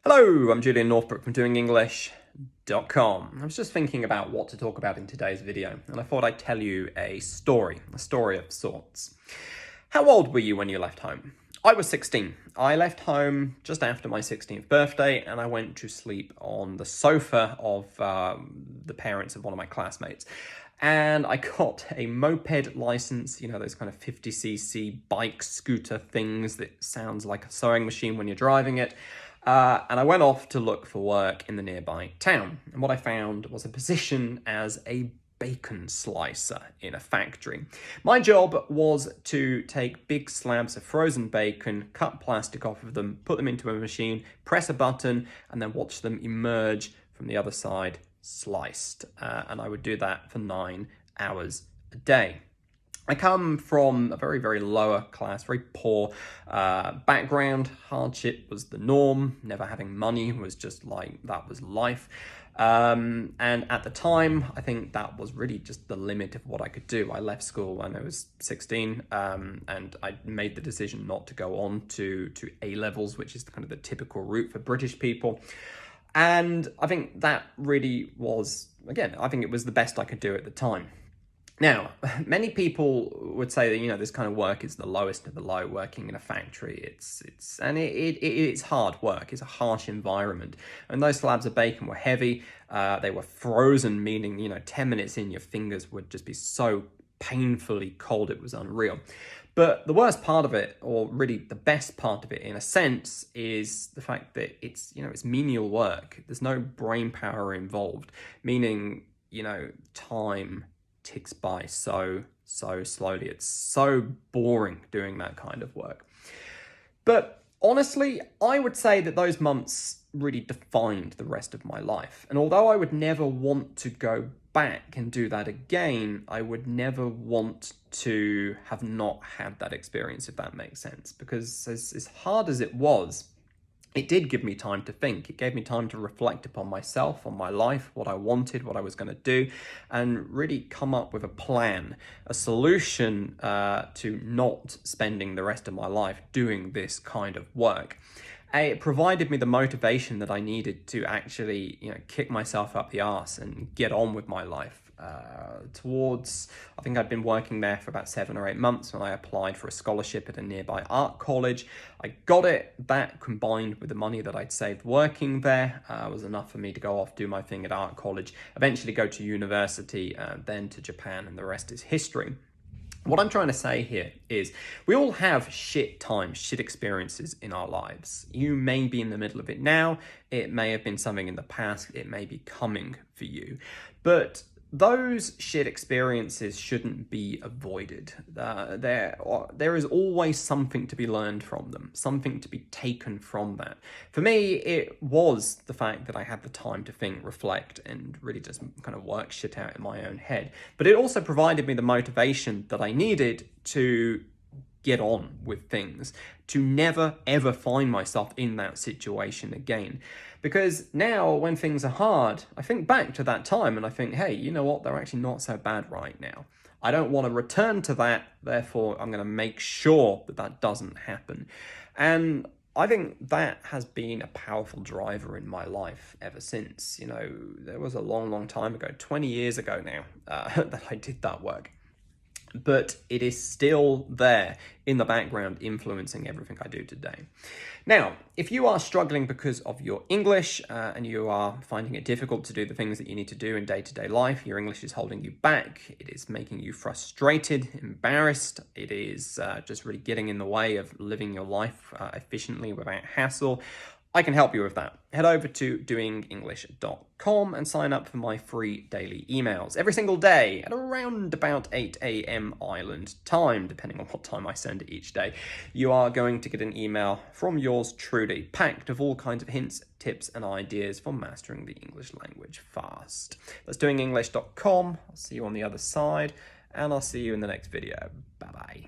Hello, I'm Julian Northbrook from doingenglish.com. I was just thinking about what to talk about in today's video, and I thought I'd tell you a story of sorts. How old were you when you left home? I was 16. I left home just after my 16th birthday, and I went to sleep on the sofa of the parents of one of my classmates. And I got a moped license, you know, those kind of 50cc bike scooter things that sounds like a sewing machine when you're driving it. And I went off to look for work in the nearby town. And what I found was a position as a bacon slicer in a factory. My job was to take big slabs of frozen bacon, cut plastic off of them, put them into a machine, press a button, and then watch them emerge from the other side sliced. And I would do that for 9 hours a day. I come from a very, very lower class, very poor background. Hardship was the norm. Never having money was just like, that was life. And at the time, I think that was really just the limit of what I could do. I left school when I was 16, and I made the decision not to go on to A-levels, which is kind of the typical route for British people. And I think that really was, again, I think it was the best I could do at the time. Now, many people would say that, you know, this kind of work is the lowest of the low, working in a factory. It's hard work. It's a harsh environment. And those slabs of bacon were heavy. They were frozen, meaning, you know, 10 minutes in, your fingers would just be so painfully cold, it was unreal. But the worst part of it, or really the best part of it in a sense, is the fact that it's, you know, it's menial work. There's no brain power involved, meaning, you know, time ticks by so slowly. It's so boring doing that kind of work. But honestly, I would say that those months really defined the rest of my life. And although I would never want to go back and do that again, I would never want to have not had that experience, if that makes sense. Because as hard as it was, it did give me time to think. It gave me time to reflect upon myself, on my life, what I wanted, what I was going to do, and really come up with a plan, a solution to not spending the rest of my life doing this kind of work. It provided me the motivation that I needed to actually, you know, kick myself up the arse and get on with my life. I think I'd been working there for about 7 or 8 months when I applied for a scholarship at a nearby art college. I got it. That, combined with the money that I'd saved working there, was enough for me to go off, do my thing at art college, eventually go to university, then to Japan, and the rest is history. What I'm trying to say here is we all have shit times, shit experiences in our lives. You may be in the middle of it now. It may have been something in the past. It may be coming for you. But those shit experiences shouldn't be avoided. There is always something to be learned from them, something to be taken from that. For me, it was the fact that I had the time to think, reflect, and really just kind of work shit out in my own head. But it also provided me the motivation that I needed to get on with things, to never ever find myself in that situation again. Because now when things are hard, I think back to that time and I think, hey, you know what, they're actually not so bad right now. I don't want to return to that, therefore I'm going to make sure that that doesn't happen. And I think that has been a powerful driver in my life ever since. You know, there was a long time ago, 20 years ago now, that I did that work. But it is still there in the background, influencing everything I do today. Now, if you are struggling because of your English and you are finding it difficult to do the things that you need to do in day-to-day life, your English is holding you back, it is making you frustrated, embarrassed, it is just really getting in the way of living your life efficiently without hassle, I can help you with that. Head over to doingenglish.com and sign up for my free daily emails every single day at around about 8 a.m. Island time, depending on what time I send it each day. You are going to get an email from yours truly, packed of all kinds of hints, tips, and ideas for mastering the English language fast. That's doingenglish.com. I'll see you on the other side, and I'll see you in the next video. Bye-bye.